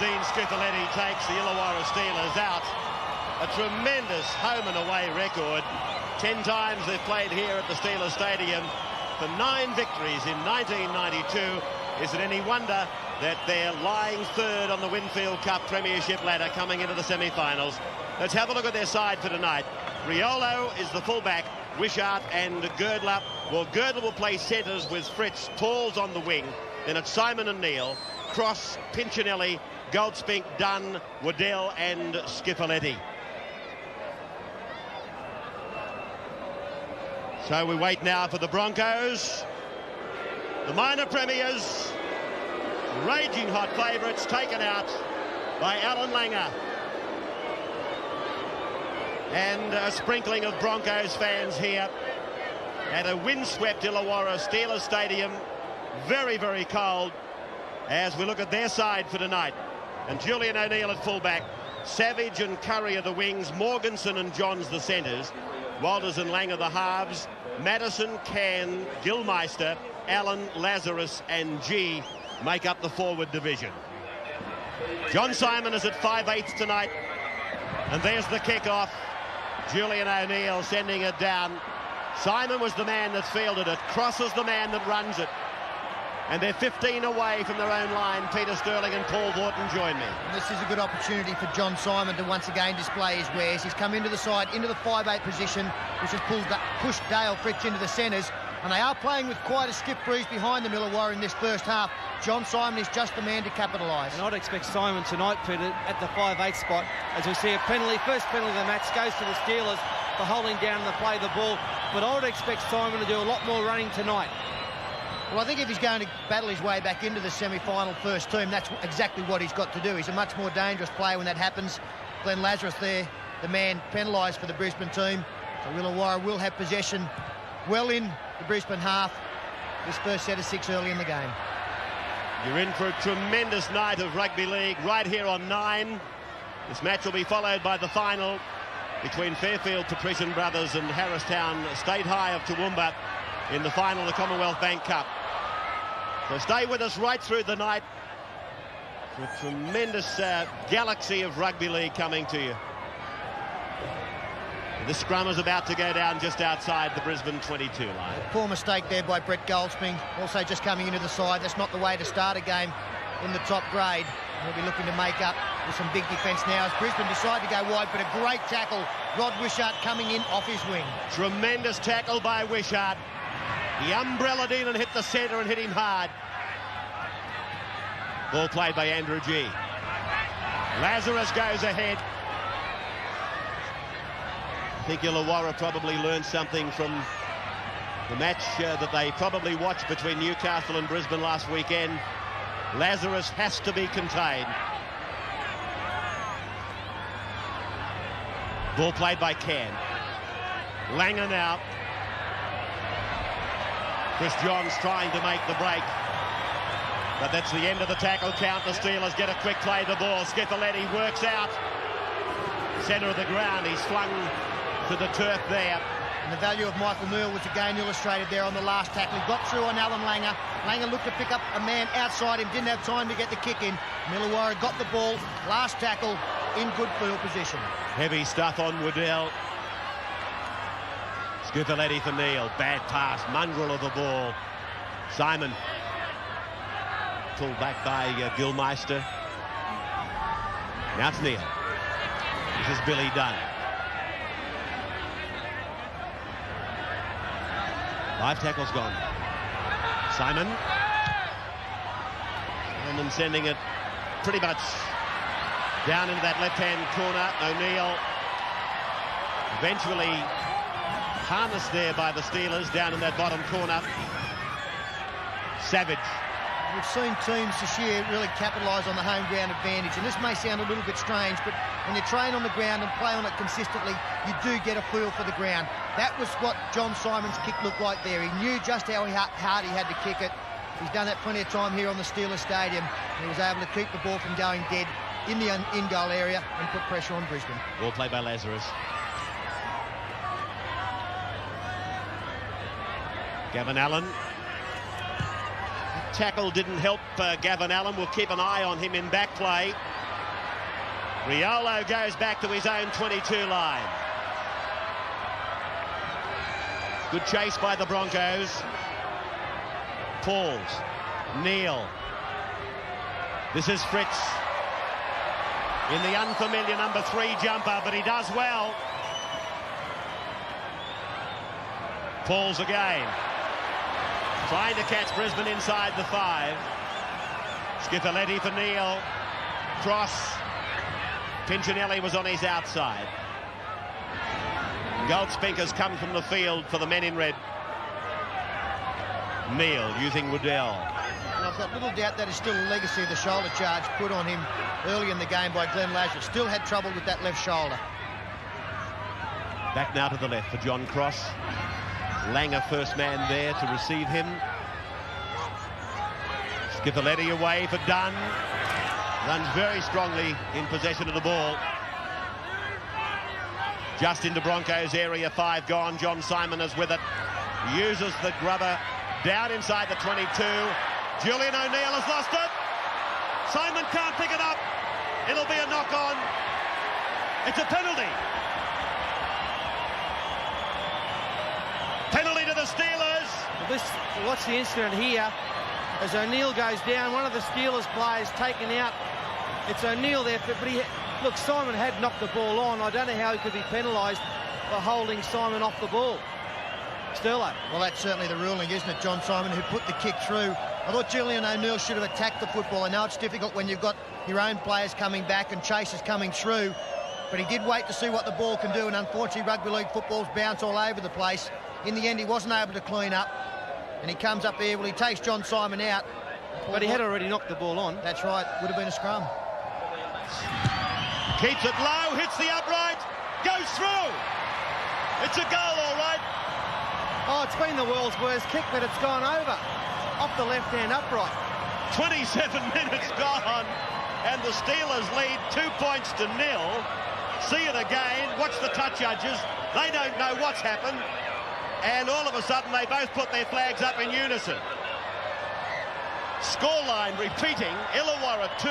Dean Scuffaletti takes the Illawarra Steelers out. A tremendous home and away record. 10 times they've played here at the Steelers Stadium for 9 victories in 1992. Is it any wonder that they're lying third on the Winfield Cup Premiership ladder coming into the semi-finals? Let's have a look at their side for tonight. Riolo is the fullback, Wishart and Girdler. Well, Girdler will play centres with Fritz, Talls on the wing. Then it's Simon and Neil, Cross, Pinchinelli, Goldspink, Dunn, Waddell and Scuffaletti. So we wait now for the Broncos, the minor premiers, raging hot favourites, taken out by Alan Langer. And a sprinkling of Broncos fans here at a windswept Illawarra Steelers Stadium. Very, very cold as we look at their side for tonight. And Julian O'Neill at fullback, Savage and Curry are the wings, Morganson and Johns the centres, Walters and Langer the halves, Madison, Can, Gilmeister, Allen, Lazarus and G make up the forward division. John Simon is at 5/8 tonight, and there's the kick-off. Julian O'Neill sending it down. Simon was the man that fielded it. Cross is the man that runs it. And they're 15 away from their own line. Peter Sterling and Paul Vorton join me. And this is a good opportunity for John Simon to once again display his wares. He's come into the side, into the 5/8 position, which has pushed Dale Fritz into the centres. And they are playing with quite a stiff breeze behind them, Illawarra, in this first half. John Simon is just the man to capitalise. And I'd expect Simon tonight, Peter, at the 5/8 spot, as we see a penalty. First penalty of the match goes to the Steelers for holding down the play of the ball. But I would expect Simon to do a lot more running tonight. Well, I think if he's going to battle his way back into the semi-final first team, that's exactly what he's got to do. He's a much more dangerous player when that happens. Glenn Lazarus there, the man penalised for the Brisbane team. So Illawarra will have possession well in the Brisbane half. This first set of 6 early in the game. You're in for a tremendous night of rugby league right here on 9. This match will be followed by the final between Fairfield Patrician Brothers and Harristown State High of Toowoomba in the final of the Commonwealth Bank Cup. So stay with us right through the night. A tremendous galaxy of rugby league coming to you. The scrum is about to go down just outside the Brisbane 22 line. Poor mistake there by Brett Goldspink. Also just coming into the side. That's not the way to start a game in the top grade. He'll be looking to make up with some big defence now as Brisbane decide to go wide, but a great tackle. Rod Wishart coming in off his wing. Tremendous tackle by Wishart. He umbrellaed in and hit the centre and hit him hard. Ball played by Andrew G. Lazarus goes ahead. I think Illawarra probably learned something from the match that they probably watched between Newcastle and Brisbane last weekend. Lazarus has to be contained. Ball played by Can. Langer now. Chris Johns trying to make the break. But that's the end of the tackle count. The Steelers get a quick play the ball. Scuffaletti works out. Centre of the ground. He's flung to the turf there. And the value of Michael Neal was again illustrated there on the last tackle. He got through on Alan Langer. Langer looked to pick up a man outside him. Didn't have time to get the kick in. Illawarra got the ball. Last tackle in good field position. Heavy stuff on Waddell. Scuffaletti for Neil. Bad pass. Mongrel of the ball. Simon. Pulled back by Gilmeister. Now it's Neil. This is Billy Dunn. 5 tackles gone. Simon sending it pretty much down into that left-hand corner. O'Neill eventually harnessed there by the Steelers down in that bottom corner. Savage. We've seen teams this year really capitalise on the home ground advantage, and this may sound a little bit strange, but when you train on the ground and play on it consistently, you do get a feel for the ground. That was what John Simon's kick looked like there. He knew just how hard he had to kick it. He's done that plenty of time here on the Steelers Stadium, and he was able to keep the ball from going dead in the in-goal area and put pressure on Brisbane. Ball played by Lazarus. Gavin Allen. Tackle didn't help Gavin Allen. We'll keep an eye on him in back play. Riolo goes back to his own 22 line. Good chase by the Broncos. Pauls. Neil. This is Fritz. In the unfamiliar number 3 jumper, but he does well. Pauls again. Trying to catch Brisbane inside the 5. Schiffeletti for Neil. Cross. Pincinelli was on his outside. Goldspink has come from the field for the men in red. Neil using Waddell. And I've got little doubt that is still a legacy of the shoulder charge put on him early in the game by Glenn Lazarus. Still had trouble with that left shoulder. Back now to the left for John Cross. Langer first man there to receive him. Schiffeletti away for Dunn. Runs very strongly in possession of the ball. Just into Broncos area, 5 gone. John Simon is with it. Uses the grubber down inside the 22. Julian O'Neill has lost it. Simon can't pick it up. It'll be a knock-on. It's a penalty. Penalty to the Steelers. What's the incident here? As O'Neill goes down, one of the Steelers players taken out. It's O'Neill there, but look, Simon had knocked the ball on. I don't know how he could be penalised for holding Simon off the ball. Sterlo. Well, that's certainly the ruling, isn't it? John Simon, who put the kick through. I thought Julian O'Neill should have attacked the football. I know it's difficult when you've got your own players coming back and chasers coming through, but he did wait to see what the ball can do, and unfortunately rugby league footballs bounce all over the place. In the end, he wasn't able to clean up, and he comes up there. Well, he takes John Simon out. But he had already knocked the ball on. That's right. Would have been a scrum. Keeps it low, hits the upright, goes through. It's a goal, all right. Oh, it's been the world's worst kick, but it's gone over. Off the left-hand upright. 27 minutes gone, and the Steelers lead 2 points to 0. See it again. Watch the touch judges. They don't know what's happened. And all of a sudden, they both put their flags up in unison. Scoreline repeating, Illawarra 2,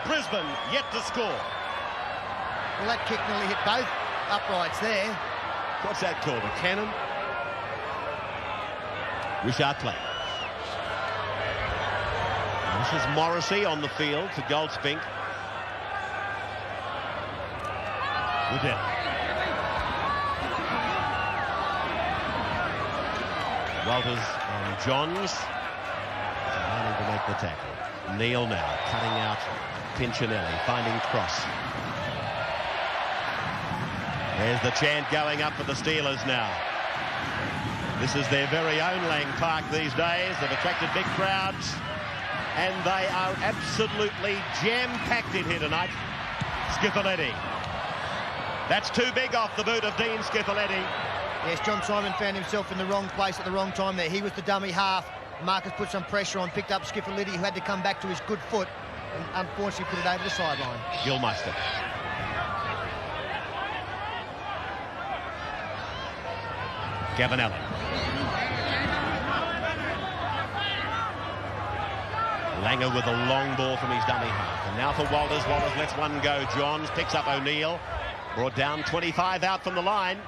Brisbane yet to score. Well, that kick nearly hit both uprights there. What's that called, a cannon? Richard Plath. This is Morrissey on the field for Goldspink. Waddell. Walters and Johns trying to make the tackle. Neil now cutting out Pincinelli, finding Cross. There's the chant going up for the Steelers now. This is their very own Lang Park these days. They've attracted big crowds, and they are absolutely jam-packed in here tonight. Schiffeletti. That's too big off the boot of Dean Schiffeletti. Yes, John Simon found himself in the wrong place at the wrong time there. He was the dummy half. Marcus put some pressure on, picked up Schiffeletti, who had to come back to his good foot, and unfortunately put it over the sideline. Gilmeister. Gavinelli. Langer with a long ball from his dummy half. And now for Walters. Walters lets one go. Johns picks up O'Neill. Brought down 25 out from the line.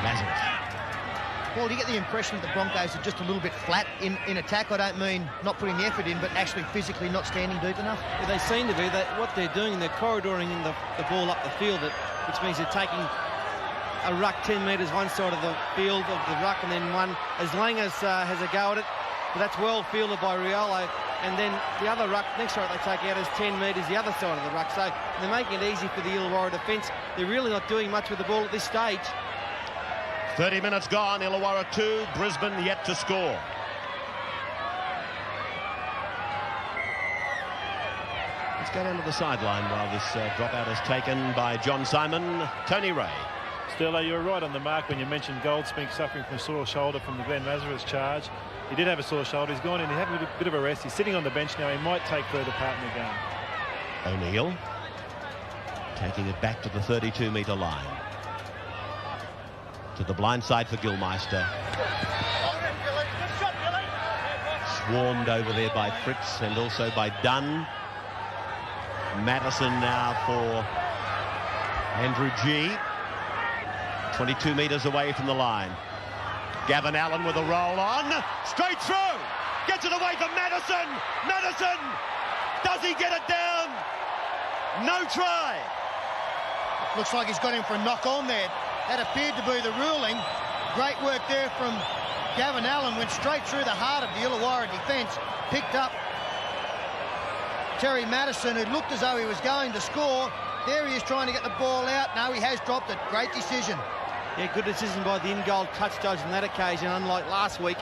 Lazarus. Well, you get the impression that the Broncos are just a little bit flat in attack. I don't mean not putting the effort in, but actually physically not standing deep enough. Yeah, they seem to be. What they're doing, they're corridoring in the ball up the field, which means they're taking a ruck 10 metres one side of the field of the ruck, and then one as Langer has a go at it. But that's well fielded by Riolo. And then the other ruck, next ruck they take out is 10 metres the other side of the ruck. So they're making it easy for the Illawarra defence. They're really not doing much with the ball at this stage. 30 minutes gone. Illawarra 2, Brisbane yet to score. Let's go down to the sideline while this dropout is taken by John Simon. Tony Ray. Sterlo, you're right on the mark when you mentioned Goldspink suffering from a sore shoulder from the Glenn Lazarus charge. He did have a sore shoulder. He's gone in. He's having a bit of a rest. He's sitting on the bench now. He might take further part in the game. O'Neill taking it back to the 32-metre line. To the blind side for Gilmeister. Swarmed over there by Fritz and also by Dunn. Madison now for Andrew G. 22 metres away from the line. Gavin Allen with a roll on. Straight through. Gets it away from Madison. Madison. Does he get it down? No try. Looks like he's got him for a knock on there. That appeared to be the ruling. Great work there from Gavin Allen. Went straight through the heart of the Illawarra defence. Picked up Terry Madison, who looked as though he was going to score. There he is trying to get the ball out. No, he has dropped it. Great decision. Yeah, good decision by the in-goal touch judge on that occasion, unlike last week,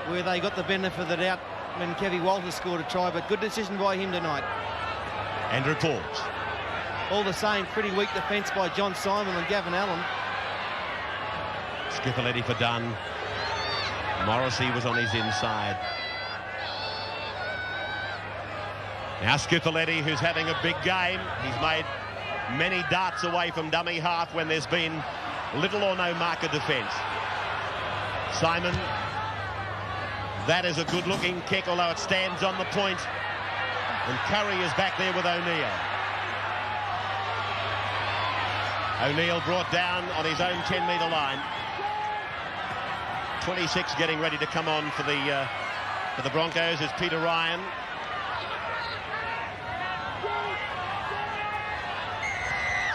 where they got the benefit of the doubt when Kevy Walters scored a try, but good decision by him tonight. Andrew Pauls. All the same, pretty weak defence by John Simon and Gavin Allen. Skiffeletti for Dunn. Morrissey was on his inside. Now Skiffeletti, who's having a big game. He's made many darts away from dummy half when there's been little or no marker defence. Simon. That is a good-looking kick, although it stands on the point. And Curry is back there with O'Neill. O'Neill brought down on his own 10-metre line. 26 getting ready to come on for the Broncos is Peter Ryan.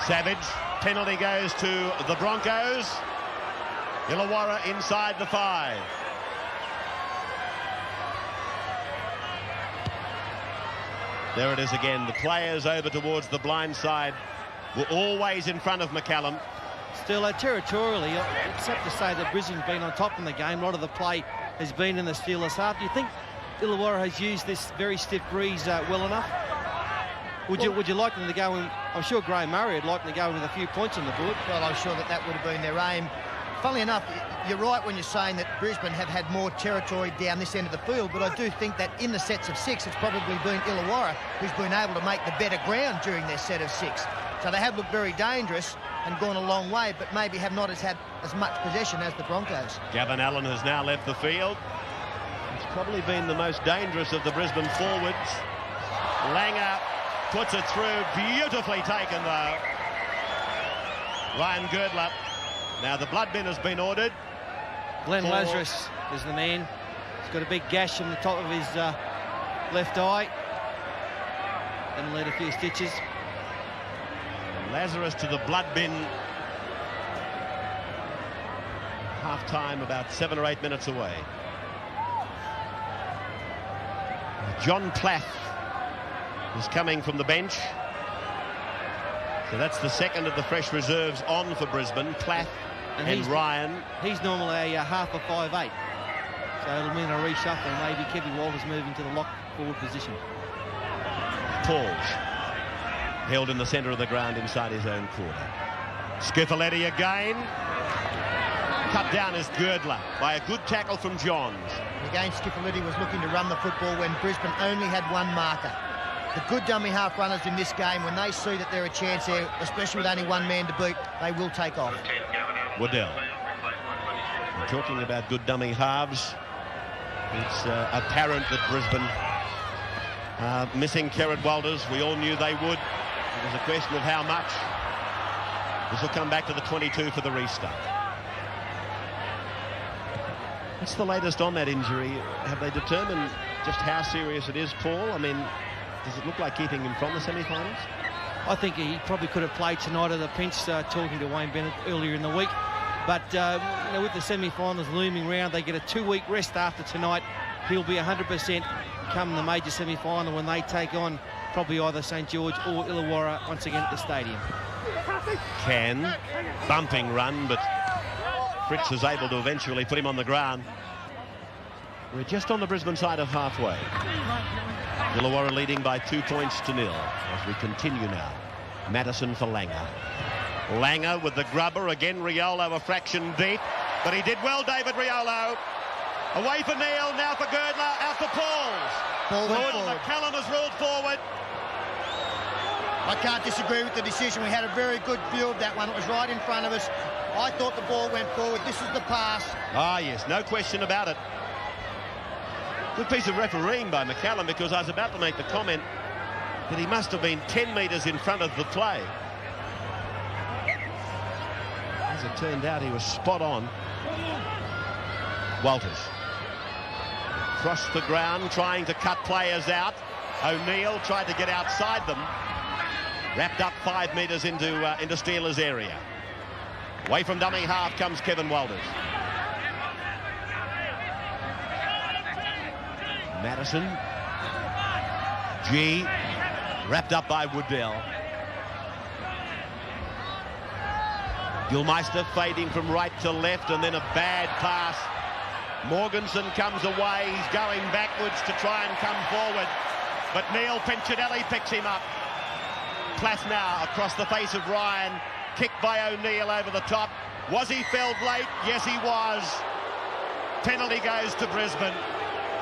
Savage. Penalty goes to the Broncos. Illawarra inside the 5. There it is again. The players over towards the blind side were always in front of McCallum. Still, territorially, I just have to say that Brisbane's been on top in the game. A lot of the play has been in the Steelers' half. Do you think Illawarra has used this very stiff breeze well enough? Would you like them to go in? I'm sure Graham Murray would like them to go in with a few points on the board. Well, I'm sure that would have been their aim. Funnily enough, you're right when you're saying that Brisbane have had more territory down this end of the field, but I do think that in the sets of 6, it's probably been Illawarra who's been able to make the better ground during their set of 6. So they have looked very dangerous and gone a long way, but maybe have not had as much possession as the Broncos. Gavin Allen has now left the field. It's probably been the most dangerous of the Brisbane forwards. Langer puts it through, beautifully taken though. Ryan Girdler. Now the blood bin has been ordered. Glenn Lazarus is the man. He's got a big gash on the top of his left eye. That'll need a few stitches. Lazarus to the blood bin. Half-time about 7 or 8 minutes away. John Plath is coming from the bench. So that's the second of the fresh reserves on for Brisbane. Plath and Ryan. He's normally a half a 5'8". So it'll mean a reshuffle. Maybe Kevin Walters moving to the lock forward position. Pauls held in the centre of the ground inside his own quarter. Skiffeletti again. Cut down is Girdler by a good tackle from Johns. Again, Skiffeletti was looking to run the football when Brisbane only had one marker. The good dummy half runners in this game, when they see that they're a chance there, especially with only one man to beat, they will take off. Waddell. We're talking about good dummy halves. It's apparent that Brisbane are missing Kerrod Walters. We all knew they would. It was a question of how much. This will come back to the 22 for the restart. What's the latest on that injury? Have they determined just how serious it is, Paul? I mean, does it look like keeping him from the semi-finals? I think he probably could have played tonight at the pinch, talking to Wayne Bennett earlier in the week. But you know, with the semi-finals looming round, they get a 2-week rest after tonight. He'll be 100% come the major semi-final when they take on probably either St George or Illawarra once again at the stadium. Can. Bumping run, but Fritz is able to eventually put him on the ground. We're just on the Brisbane side of halfway. Illawarra leading by 2 points to 0 as we continue now. Madison for Langer. Langer with the grubber. Again, Riolo a fraction deep. But he did well, David Riolo. Away for Neil, now for Girdler, out for Pauls. McCallum has ruled forward. I can't disagree with the decision. We had a very good view of that one. It was right in front of us. I thought the ball went forward. This is the pass. Ah, yes, no question about it. Good piece of refereeing by McCallum, because I was about to make the comment But he must have been 10 metres in front of the play. As it turned out, he was spot on. Walters. Crossed the ground, trying to cut players out. O'Neill tried to get outside them. Wrapped up 5 metres into Steelers' area. Away from dummy half comes Kevin Walters. Madison. G. Wrapped up by Woodell. Gilmeister fading from right to left, and then a bad pass. Morganson comes away. He's going backwards to try and come forward. But Neil Pincinelli picks him up. Plath now across the face of Ryan. Kicked by O'Neill over the top. Was he felled late? Yes, he was. Penalty goes to Brisbane.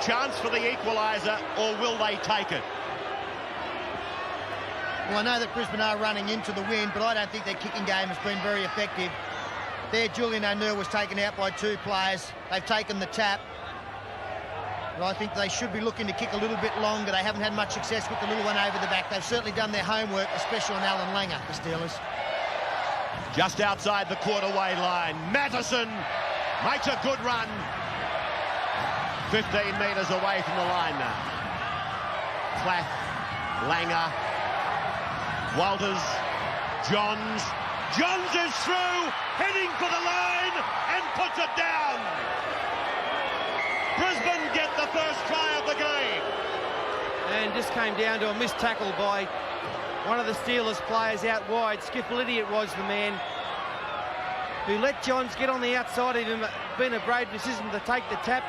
Chance for the equaliser, or will they take it? Well, I know that Brisbane are running into the wind, but I don't think their kicking game has been very effective. There, Julian O'Neill was taken out by 2 players. They've taken the tap. But I think they should be looking to kick a little bit longer. They haven't had much success with the little one over the back. They've certainly done their homework, especially on Alan Langer, the Steelers. Just outside the quarter-way line, Matheson makes a good run. 15 metres away from the line now. Plath, Langer, Walters, Johns. Johns is through, heading for the line, and puts it down. Brisbane get the first try of the game. And just came down to a missed tackle by one of the Steelers players out wide. Skiffalidi it was, the man who let Johns get on the outside of him. Been a brave decision to take the tap.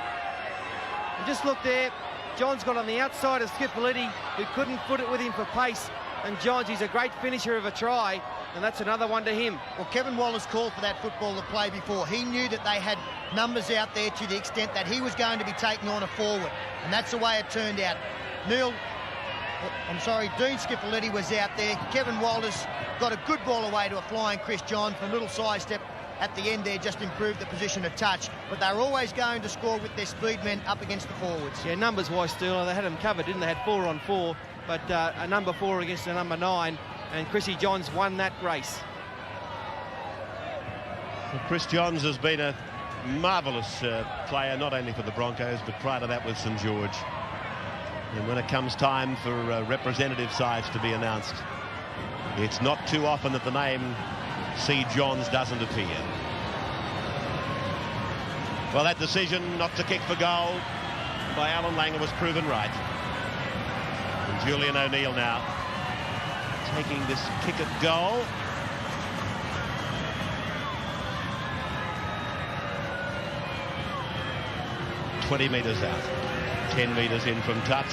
And just look there, Johns got on the outside of Skiffalidi, who couldn't put it with him for pace. And Johns, he's a great finisher of a try, and that's another one to him. Well, Kevin Wallace called for that football to play before. He knew that they had numbers out there to the extent that he was going to be taking on a forward, and that's the way it turned out. Dean Skiffalidi was out there. Kevin Walters got a good ball away to a flying Chris Johns from a little sidestep at the end there, just improved the position of touch. But they're always going to score with their speed men up against the forwards. Yeah, numbers-wise, Steeler, they had them covered, didn't they? Had 4 on 4, but a number 4 against a number 9, and Chrissy Johns won that race. Well, Chris Johns has been a marvellous player, not only for the Broncos, but prior to that with St George. And when it comes time for representative sides to be announced, it's not too often that the name C. Johns doesn't appear. Well, that decision not to kick for goal by Alan Langer was proven right. And Julian O'Neill now taking this kick at goal. "20 metres out, 10 metres in from touch.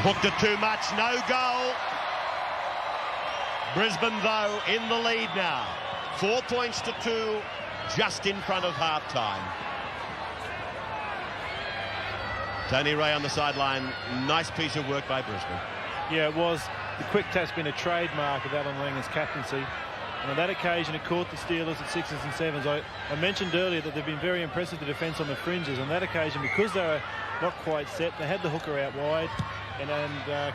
Hooked it too much, no goal. Brisbane, though, in the lead now. 4 points to 2, just in front of half-time. Tony Ray on the sideline. Nice piece of work by Brisbane. Yeah, it was. The quick tap's been a trademark of Alan Langer's captaincy. And on that occasion, it caught the Steelers at 6s and 7s. I mentioned earlier that they've been very impressive, the defence on the fringes. On that occasion, because they were not quite set, they had the hooker out wide. And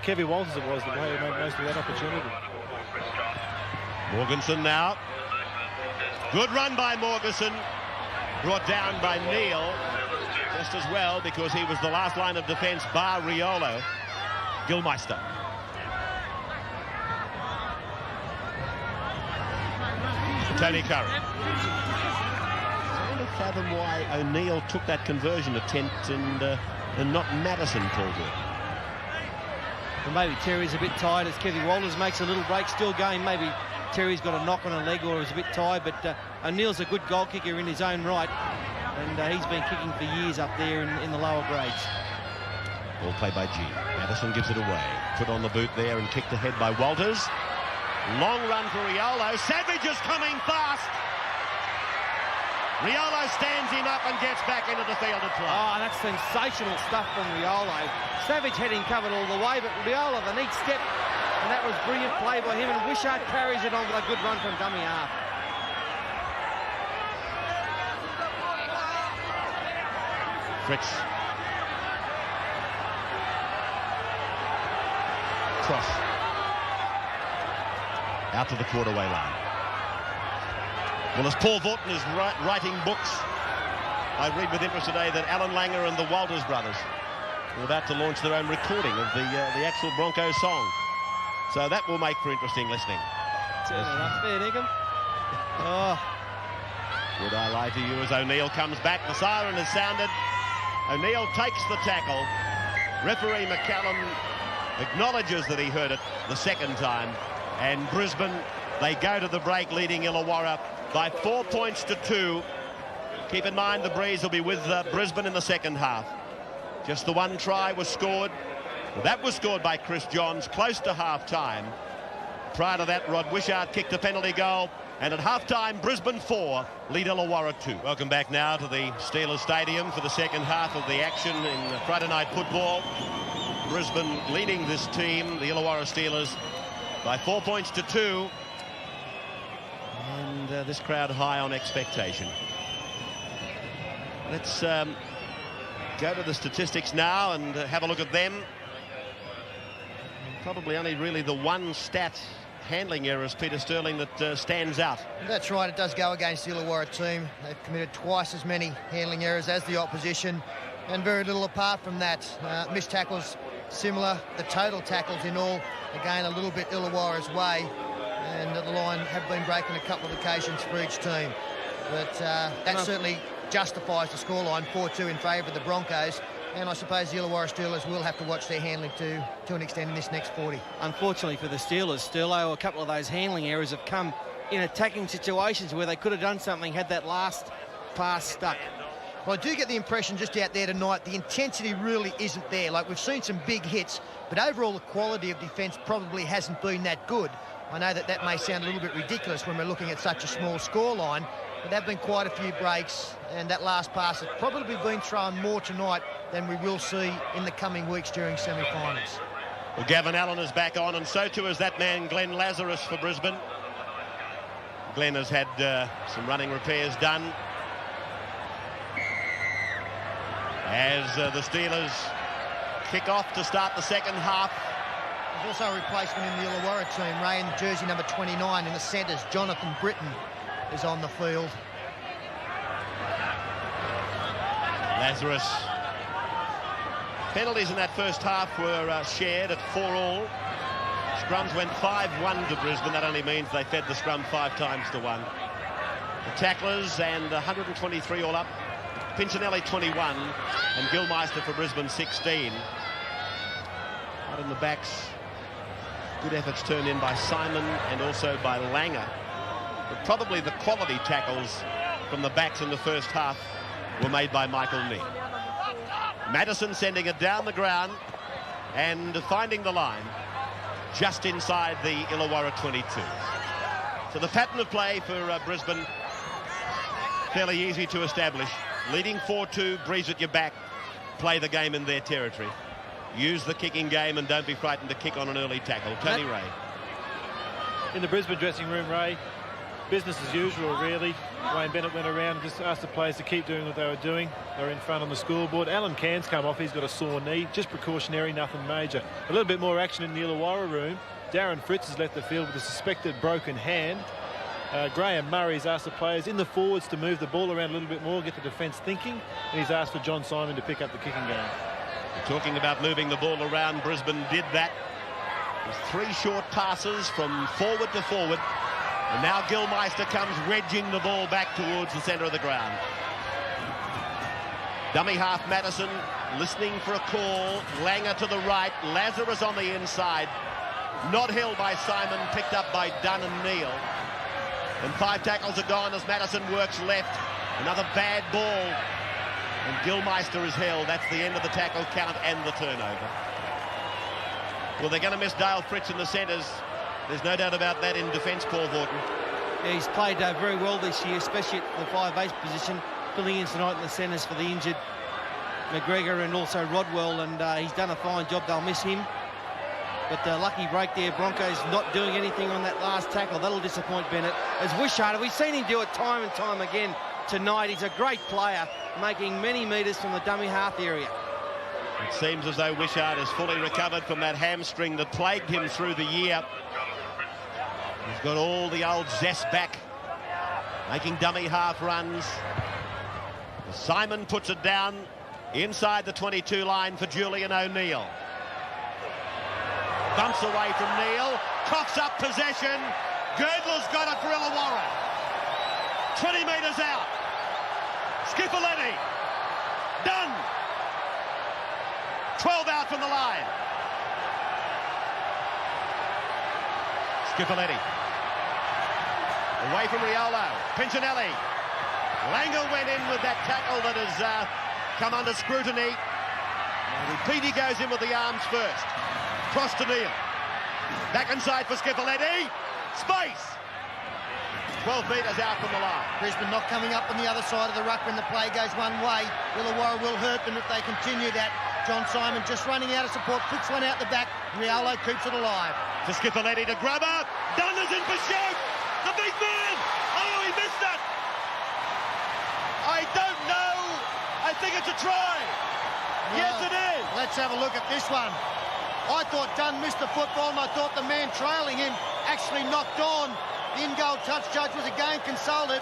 Kevin Walters it was that made most of that opportunity. Morganson now. Good run by Morganson. Brought down by Neil. Just as well, because he was the last line of defence, bar Riolo. Gilmeister. Tony Curran. Trying to fathom why O'Neill took that conversion attempt and not Madison pulled it. Well, maybe Terry's a bit tired as Kevin Walters makes a little break, still going. Maybe Terry's got a knock on a leg or is a bit tired, but O'Neill's a good goal kicker in his own right, and he's been kicking for years up there in the lower grades. Ball played by G. Madison gives it away. Put on the boot there and kicked ahead by Walters. Long run for Riolo. Savage is coming fast. Riolo stands him up and gets back into the field of play. Oh, that's sensational stuff from Riolo. Savage had him covered all the way, but Riolo, the neat step, and that was brilliant play by him, and Wishart carries it on with a good run from dummy half. Fritz cross out to the quarterway line. Well, as Paul Vaughton is writing books, I read with interest today that Alan Langer and the Walters brothers are about to launch their own recording of the actual Broncos song. So that will make for interesting listening. Turn it up there, Nigham. Oh. Would I lie to you as O'Neill comes back? The siren has sounded. O'Neill takes the tackle. Referee McCallum acknowledges that he heard it the second time. And Brisbane, they go to the break leading Illawarra by 4 points to 2. Keep in mind the Breeze will be with Brisbane in the second half. Just the one try was scored. That was scored by Chris Johns close to half-time. Prior to that, Rod Wishart kicked a penalty goal. And at half-time, Brisbane 4, lead Illawarra 2. Welcome back now to the Steelers Stadium for the second half of the action in Friday night football. Brisbane leading this team, the Illawarra Steelers, by 4 points to 2. And this crowd high on expectation. Let's go to the statistics now and have a look at them. Probably only really the one stat, handling errors, Peter Sterling, that stands out. That's right, it does go against the Illawarra team. They've committed twice as many handling errors as the opposition, and very little apart from that. Missed tackles similar, the total tackles in all, again, a little bit Illawarra's way, and the line have been breaking a couple of occasions for each team. But that certainly justifies the scoreline, 4-2 in favour of the Broncos. And I suppose the Illawarra Steelers will have to watch their handling to an extent in this next 40. Unfortunately for the Steelers, Sterlo, a couple of those handling errors have come in attacking situations where they could have done something had that last pass stuck. Well, I do get the impression just out there tonight, the intensity really isn't there. Like, we've seen some big hits, but overall the quality of defence probably hasn't been that good. I know that that may sound a little bit ridiculous when we're looking at such a small scoreline, but there have been quite a few breaks, and that last pass has probably been thrown more tonight than we will see in the coming weeks during semi-finals. Well, Gavin Allen is back on, and so too is that man Glenn Lazarus for Brisbane. Glenn has had some running repairs done as the Steelers kick off to start the second half. There's also a replacement in the Illawarra team, Ray, in jersey number 29 in the centres. Jonathan Britton is on the field. Lazarus. Penalties in that first half were shared at 4-all. Scrums went 5-1 to Brisbane. That only means they fed the scrum 5 times to 1. The tacklers and 123 all up. Pincinelli 21 and Gilmeister for Brisbane 16. Out in the backs, good efforts turned in by Simon and also by Langer. But probably the quality tackles from the backs in the first half were made by Michael Nee. Madison sending it down the ground and finding the line just inside the Illawarra 22. So the pattern of play for Brisbane, fairly easy to establish. Leading 4-2, Breeze at your back, play the game in their territory. Use the kicking game and don't be frightened to kick on an early tackle. Tony Ray. In the Brisbane dressing room, Ray, business as usual, really. Wayne Bennett went around and just asked the players to keep doing what they were doing. They were in front on the scoreboard. Alan Cairns come off. He's got a sore knee. Just precautionary, nothing major. A little bit more action in the Illawarra room. Darren Fritz has left the field with a suspected broken hand. Graham Murray's asked the players in the forwards to move the ball around a little bit more, get the defence thinking, and he's asked for John Simon to pick up the kicking game. Talking about moving the ball around, Brisbane did that. There's 3 short passes from forward to forward. And now Gilmeister comes wedging the ball back towards the centre of the ground. Dummy half Madison listening for a call. Langer to the right. Lazarus on the inside. Not held by Simon, picked up by Dunn and Neal. And 5 tackles are gone as Madison works left. Another bad ball. And Gilmeister is held. That's the end of the tackle count and the turnover. Well, they're going to miss Dale Fritz in the centres. There's no doubt about that in defence, Paul Vaughton. Yeah, he's played very well this year, especially at the 5'8" position, filling in tonight in the centres for the injured McGregor and also Rodwell, and he's done a fine job. They'll miss him. But lucky break there, Broncos not doing anything on that last tackle. That'll disappoint Bennett. As Wishart, we've seen him do it time and time again tonight. He's a great player, making many metres from the dummy half area. It seems as though Wishart is fully recovered from that hamstring that plagued him through the year. He's got all the old zest back, making dummy half runs. Simon puts it down inside the 22 line for Julian O'Neill. Bumps away from Neil, coughs up possession. Girdler's got it for Illawarra. 20 metres out. Skiffaletti. Done. 12 out from the line. Skiffaletti. Away from Riolo. Pincinelli. Langer went in with that tackle that has come under scrutiny. Petey goes in with the arms first. Cross to Neil. Back inside for Skiffaletti. Space. 12 metres out from the line. Brisbane not coming up on the other side of the ruck when the play goes one way. Illawarra will hurt them if they continue that. John Simon just running out of support, puts one out the back. Riolo keeps it alive. To Skiffaletti to Grubber. Dunner's in for shoot. The big man. Oh, he missed it. I don't know. I think it's a try. Well, yes, it is. Let's have a look at this one. I thought Dunn missed the football, and I thought the man trailing him actually knocked on. The in-goal touch judge was again consulted.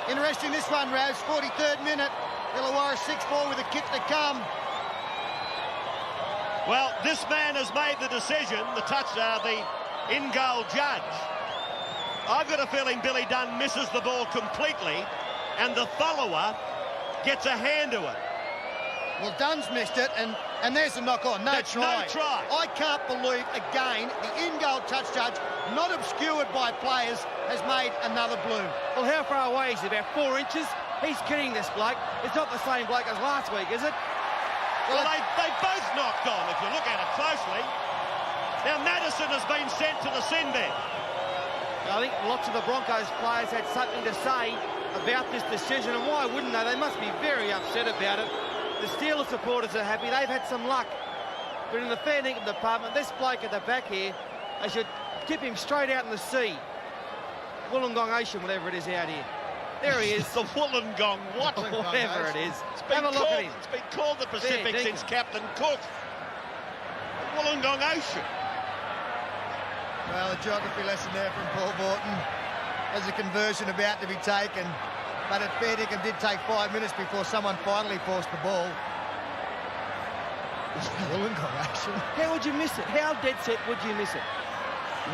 Interesting this one, Raz. 43rd minute. Illawarra 6-4 with a kick to come. Well, this man has made the decision, the in-goal judge. I've got a feeling Billy Dunn misses the ball completely, and the follower gets a hand to it. Well, Dunn's missed it, and there's a knock-on. No try. No try. I can't believe, again, the in-goal touch judge, not obscured by players, has made another blue. Well, how far away is he? About 4 inches? He's kidding this bloke. It's not the same bloke as last week, is it? Well, they both knocked on, if you look at it closely. Now, Madison has been sent to the sin bin. I think lots of the Broncos players had something to say about this decision, and why wouldn't they? They must be very upset about it. The Steelers supporters are happy. They've had some luck. But in the fair dinkum department, this bloke at the back here, they should tip him straight out in the sea. Wollongong Ocean, whatever it is out here. There he is. The Wollongong, what? Whatever it is. Have a look at him. It's been called the Pacific since Captain Cook. The Wollongong Ocean. Well, a geography lesson there from Paul Borton. There's a conversion about to be taken. But at fair dinkum did take 5 minutes before someone finally forced the ball. Wollongong action. How would you miss it? How dead set would you miss it?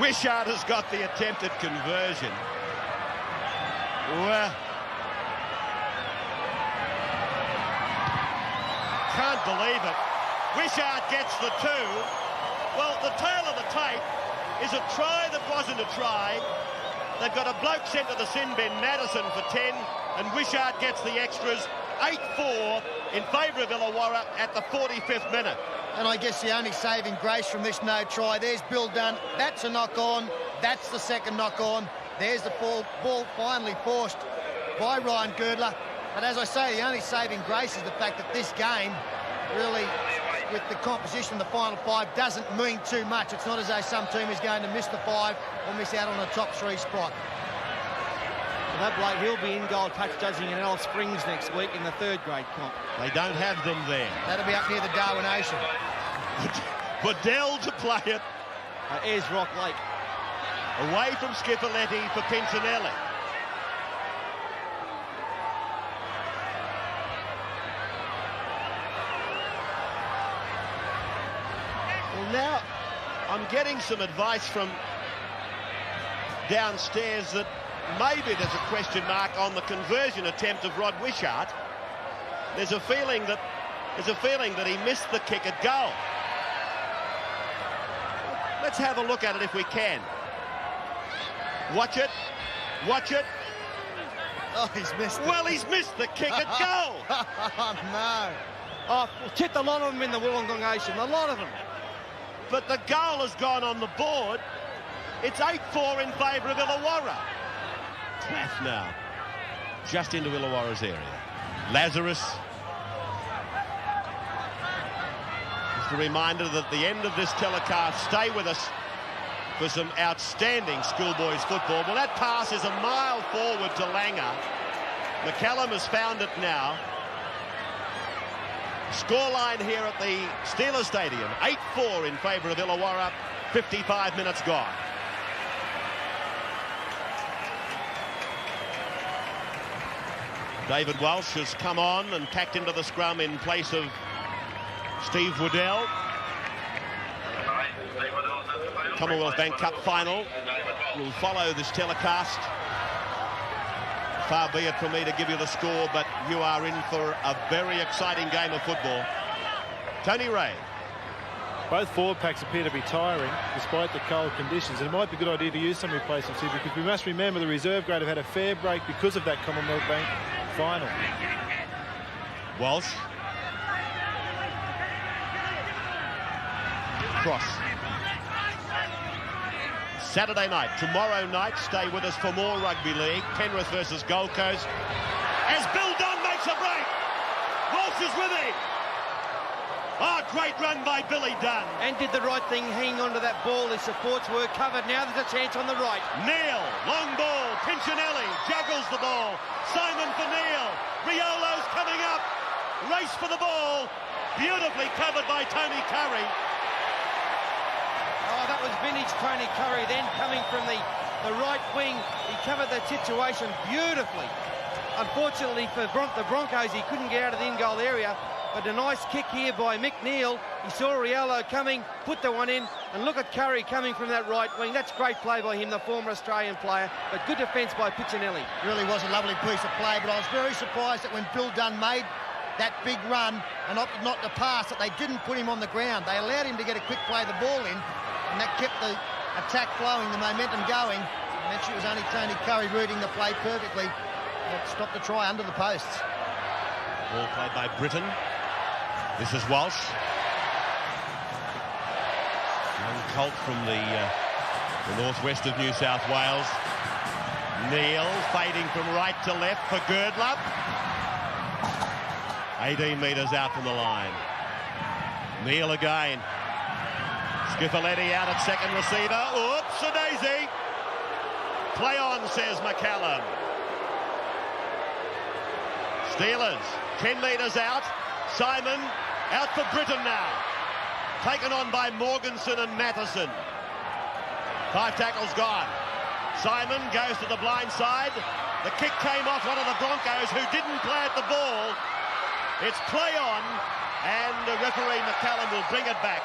Wishart has got the attempted conversion. Well, can't believe it. Wishart gets the 2. Well, the tail of the tape is a try that wasn't a try. They've got a bloke sent to the sin bin, Madison, for 10, and Wishart gets the extras. 8-4 in favour of Illawarra at the 45th minute. And I guess the only saving grace from this no try, there's Bill Dunn. That's a knock-on. That's the second knock-on. There's the ball finally forced by Ryan Girdler. But as I say, the only saving grace is the fact that this game really, with the composition of the final 5, doesn't mean too much. It's not as though some team is going to miss the 5 or miss out on a top 3 spot. Well, that bloke, he'll be in goal touch judging in Alice Springs next week in the 3rd grade comp. They don't have them there. That'll be up near the Darwin Ocean. Waddell to play it. Ayers Rock Lake. Away from Skiffaletti for Pincinelli. Well, now I'm getting some advice from downstairs that maybe there's a question mark on the conversion attempt of Rod Wishart. There's a feeling that he missed the kick at goal. Let's have a look at it if we can. Watch it. Watch it. Oh, he's missed it. Well, he's missed the kick at goal. Oh, no. Oh, tipped a lot of them in the Wollongong Ocean, a lot of them. But the goal has gone on the board. It's 8-4 in favour of Illawarra. Plath now, just into Illawarra's area. Lazarus. Just a reminder that at the end of this telecast, stay with us for some outstanding schoolboys football. Well, that pass is a mile forward to Langer. McCallum has found it now. Scoreline here at the Steelers Stadium, 8-4 in favour of Illawarra, 55 minutes gone. David Walsh has come on and tacked into the scrum in place of Steve Waddell. Commonwealth Bank Cup final will follow this telecast. Far be it from me to give you the score, but you are in for a very exciting game of football. Tony Ray. Both forward packs appear to be tiring despite the cold conditions. It might be a good idea to use some replacements here, because we must remember the reserve grade have had a fair break because of that Commonwealth Bank final. Walsh. Cross. Saturday night, tomorrow night, stay with us for more rugby league. Penrith versus Gold Coast. As Bill Dunn makes a break. Walsh is with him. Oh, great run by Billy Dunn. And did the right thing, hanging onto that ball. His supports were covered. Now there's a chance on the right. Neil, long ball. Pinchinelli juggles the ball. Simon for Neil. Riolo's coming up. Race for the ball. Beautifully covered by Tony Curry. Oh, that was vintage Tony Curry then coming from the right wing. He covered that situation beautifully. Unfortunately for the Broncos, he couldn't get out of the in-goal area. But a nice kick here by Mick Neal. He saw Riolo coming, put the one in, and look at Curry coming from that right wing. That's great play by him, the former Australian player, but good defence by Picinelli. Really was a lovely piece of play, but I was very surprised that when Bill Dunn made that big run and opted not to pass, that they didn't put him on the ground. They allowed him to get a quick play the ball in, and that kept the attack flowing, the momentum going. And actually, it was only Tony Curry reading the play perfectly that stopped the try under the posts. Ball played by Britton. This is Walsh. Young colt from the northwest of New South Wales. Neil fading from right to left for Girdler. 18 metres out from the line. Neil again. Schifoletti out at second receiver. Oops-a-daisy. Play on, says McCallum. Steelers, 10 metres out. Simon out for Britton now. Taken on by Morganson and Matheson. 5 tackles gone. Simon goes to the blind side. The kick came off one of the Broncos who didn't plant the ball. It's play on, and the referee McCallum will bring it back.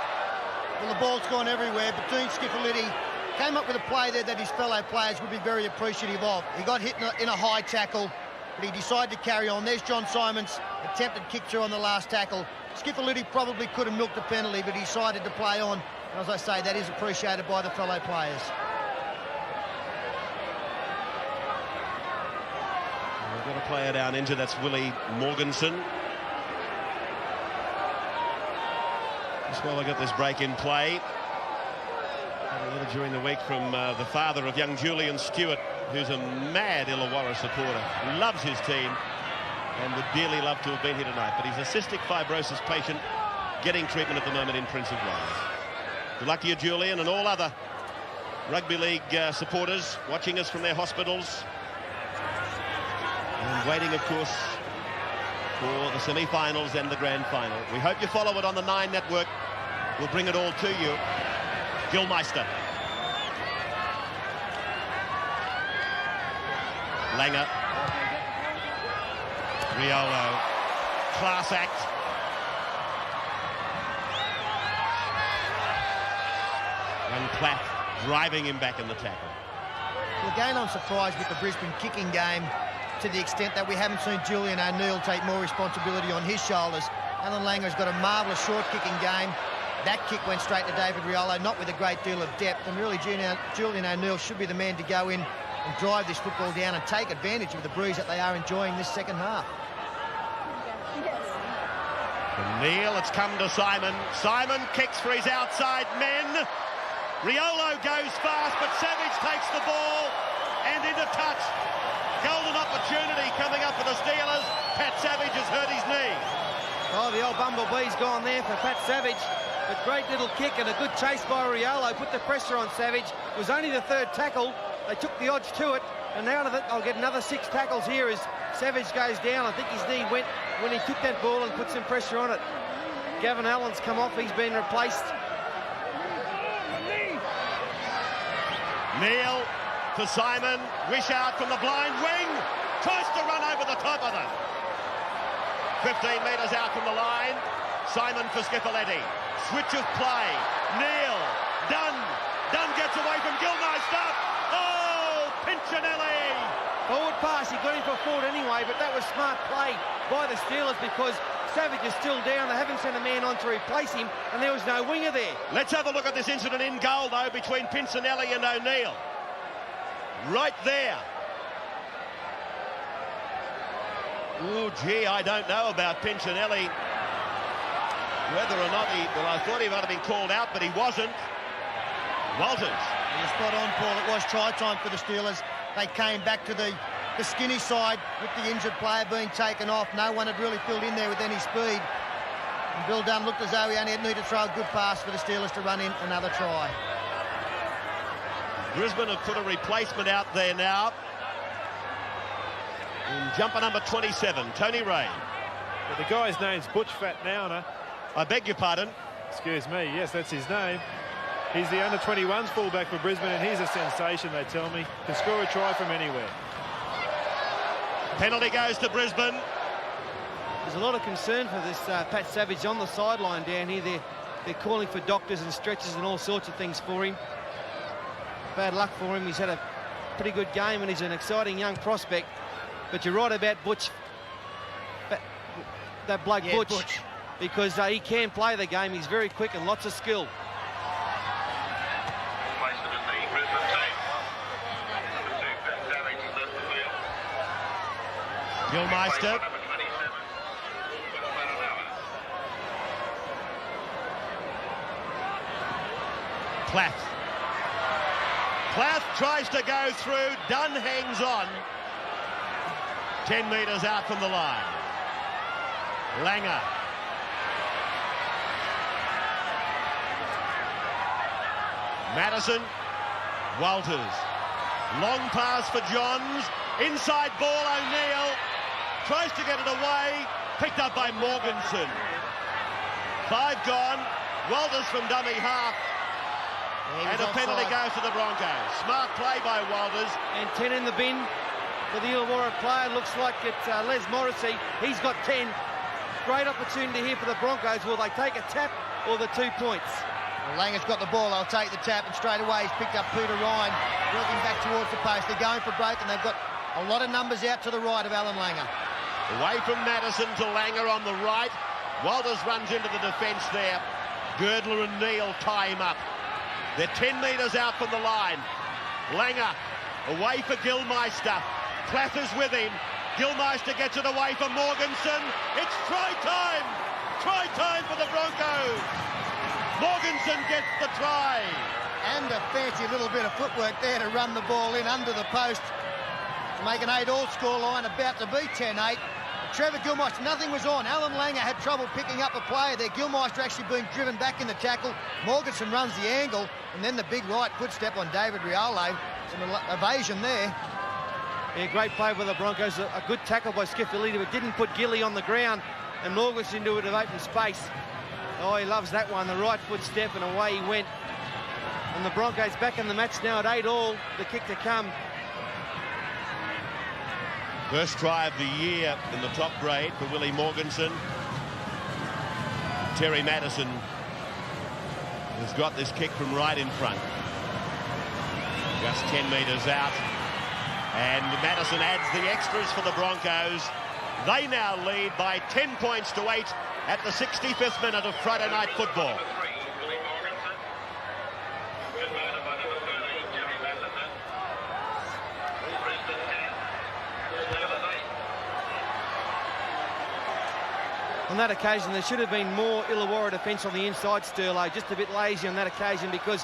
Well, the ball's gone everywhere, but Dean Schifoletti came up with a play there that his fellow players would be very appreciative of. He got hit in a high tackle, but he decided to carry on. There's John Simon's attempted kick through on the last tackle. Schifoletti probably could have milked a penalty, but he decided to play on. And as I say, that is appreciated by the fellow players. We've got a player down injured, that's Willie Morganson. Just while I got this break in play, a letter during the week from the father of young Julian Stewart, who's a mad Illawarra supporter, loves his team and would dearly love to have been here tonight, but he's a cystic fibrosis patient getting treatment at the moment in Prince of Wales. Good luck to you, Julian, and all other rugby league supporters watching us from their hospitals and waiting, of course, for the semi-finals and the grand final. We hope you follow it on the 9 network. We'll bring it all to you. Gilmeister. Langer. Riolo. Class act. Young Plath driving him back in the tackle. Well, again, I'm surprised with the Brisbane kicking game, to the extent that we haven't seen Julian O'Neill take more responsibility on his shoulders. Alan Langer's got a marvellous short kicking game. That kick went straight to David Riolo, not with a great deal of depth, and really Julian O'Neill should be the man to go in and drive this football down and take advantage of the breeze that they are enjoying this second half. From Neil, it's come to Simon. Simon kicks for his outside men. Riolo goes fast, but Savage takes the ball and into touch. Golden opportunity coming up for the Steelers. Pat Savage has hurt his knee. Oh, the old bumblebee's gone there for Pat Savage. But great little kick and a good chase by Riolo. Put the pressure on Savage. It was only the 3rd tackle. They took the odds to it. And out of it, I'll get another 6 tackles here as Savage goes down. I think his knee went when he took that ball and put some pressure on it. Gavin Allen's come off. He's been replaced. Neil for Simon. Wishart from the blind wing. Tries to run over the top of them. 15 metres out from the line. Simon for Skipoletti. Switch of play. Neil. Dunn. Dunn gets away from Gilmeister. Oh, Pinchinelli. Forward pass. He got him for forward anyway, but that was smart play by the Steelers because Savage is still down. They haven't sent a man on to replace him, and there was no winger there. Let's have a look at this incident in goal, though, between Pinchinelli and O'Neill. Right there. Oh, gee, I don't know about Pinchinelli. Whether or not well, I thought he might have been called out, but he wasn't. Walters. You're spot on, Paul. It was try time for the Steelers. They came back to the skinny side with the injured player being taken off. No one had really filled in there with any speed. And Bill Dunn looked as though he only needed to throw a good pass for the Steelers to run in another try. Brisbane have put a replacement out there now. In jumper number 27, Tony Ray. Well, the guy's name's Butch Fat Nauner. I beg your pardon? Excuse me, yes, that's his name. He's the under-21s fullback for Brisbane, and he's a sensation, they tell me. Can score a try from anywhere. Penalty goes to Brisbane. There's a lot of concern for this Pat Savage on the sideline down here. They're calling for doctors and stretchers and all sorts of things for him. Bad luck for him. He's had a pretty good game, and he's an exciting young prospect. But you're right about Butch. That bloke Butch. Because he can play the game. He's very quick and lots of skill. Gilmeister. Plath. Plath tries to go through. Dunn hangs on. 10 metres out from the line. Langer. Madison. Walters. Long pass for Johns. Inside ball, O'Neill. Tries to get it away. Picked up by Morganson. 5 gone. Walters from dummy half. And a penalty goes to the Broncos. Smart play by Walters. And 10 in the bin for the Illawarra player. Looks like it's Les Morrissey. He's got 10. Great opportunity here for the Broncos. Will they take a tap or the 2 points? Well, Langer's got the ball. They'll take the tap, and straight away he's picked up Peter Ryan, working back towards the post. They're going for broke, and they've got a lot of numbers out to the right of Alan Langer. Away from Madison to Langer on the right. Walters runs into the defence there. Girdler and Neil tie him up. They're 10 metres out from the line. Langer away for Gilmeister. Plath is with him. Gilmeister gets it away from Morganson. It's try time! Try time for the Broncos! Morganson gets the try. And a fancy little bit of footwork there to run the ball in under the post to make an 8-all score line, about to be 10-8. Trevor Gilmeister, nothing was on. Alan Langer had trouble picking up a player there. Gilmeister actually being driven back in the tackle. Morganson runs the angle, and then the big right footstep on David Riolo. Some evasion there. Yeah, great play by the Broncos. A good tackle by Skipoletti, but didn't put Gilly on the ground, and Morganson into it of open space. Oh, he loves that one. The right footstep, and away he went. And the Broncos back in the match now at 8-all. The kick to come. First try of the year in the top grade for Willie Morganson. Terry Madison has got this kick from right in front. Just 10 metres out. And Madison adds the extras for the Broncos. They now lead by 10 points to 8 at the 65th minute of Friday night football. On that occasion, there should have been more Illawarra defence on the inside, Sterlo. Just a bit lazy on that occasion because,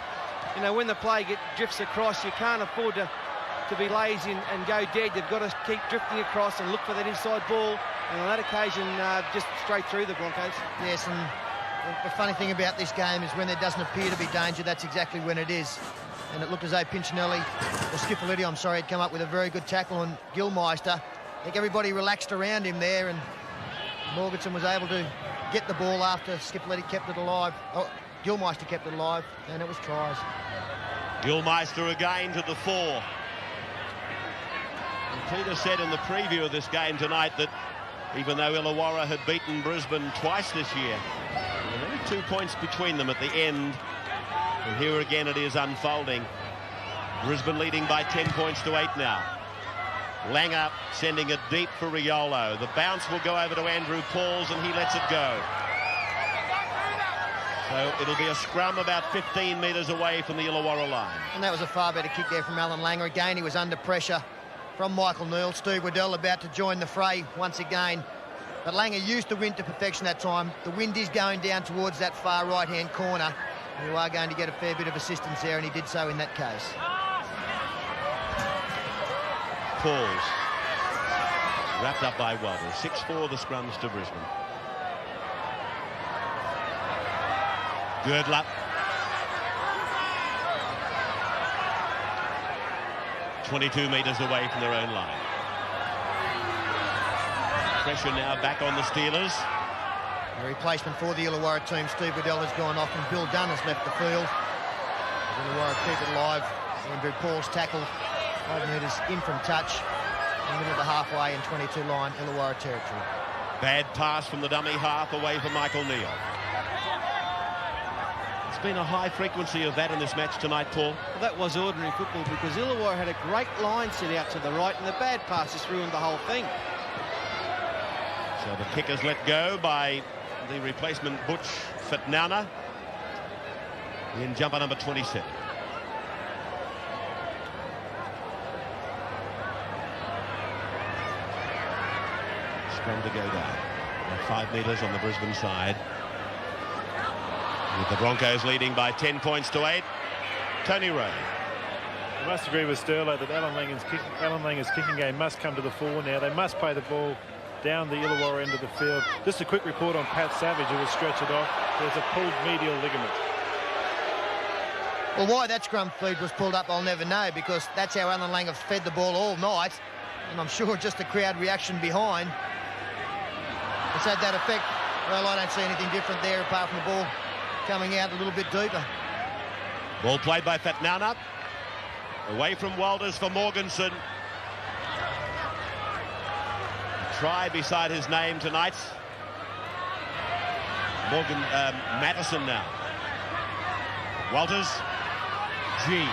you know, when the play drifts across, you can't afford to be lazy and go dead. You've got to keep drifting across and look for that inside ball. And on that occasion, just straight through the Broncos. Yes, and the funny thing about this game is when there doesn't appear to be danger, that's exactly when it is. And it looked as though Skipoletti, I'm sorry, had come up with a very good tackle on Gilmeister. think everybody relaxed around him there, and Morganson was able to get the ball after Skipletti kept it alive. Oh, Gilmeister kept it alive, and it was tries. Gilmeister again to the fore. And Peter said in the preview of this game tonight that even though Illawarra had beaten Brisbane twice this year, there were only 2 points between them at the end. And here again it is unfolding. Brisbane leading by 10 points to 8 now. Langer sending it deep for Riolo. The bounce will go over to Andrew Pauls, and he lets it go. So it'll be a scrum about 15 metres away from the Illawarra line. And that was a far better kick there from Alan Langer. Again, he was under pressure from Michael Neal. Steve Waddell about to join the fray once again. But Langer used the wind to perfection that time. The wind is going down towards that far right-hand corner. You are going to get a fair bit of assistance there, and he did so in that case. Pauls. Wrapped up by Walters. 6-4 the scrums to Brisbane. Girdler. 22 metres away from their own line. Pressure now back on the Steelers. A replacement for the Illawarra team. Steve Waddell has gone off, and Bill Dunn has left the field. Illawarra keep it alive. Andrew Pauls tackle 5 metres in from touch. In the middle of the halfway in 22 line, Illawarra territory. Bad pass from the dummy half away from Michael Neal. It's been a high frequency of that in this match tonight, Paul. Well, that was ordinary football, because Illawarra had a great line set out to the right, and the bad pass just ruined the whole thing. So the kick is let go by the replacement Butch Fitnauna in jumper number 27. Scrum to go down. 5 metres on the Brisbane side. With the Broncos leading by 10 points to 8. Tony Ray. I must agree with Sterlo that Alan Langer's kicking game must come to the fore now. They must play the ball down the Illawarra end of the field. Just a quick report on Pat Savage, who will stretch it off. There's a pulled medial ligament. Well, why that scrum feed was pulled up, I'll never know, because that's how Alan Langer fed the ball all night, and I'm sure just the crowd reaction behind has had that effect. Well, I don't see anything different there apart from the ball coming out a little bit deeper. Ball played by Fitnauna. Away from Walters for Morganson. Try beside his name tonight. Mattison now. Walters. G.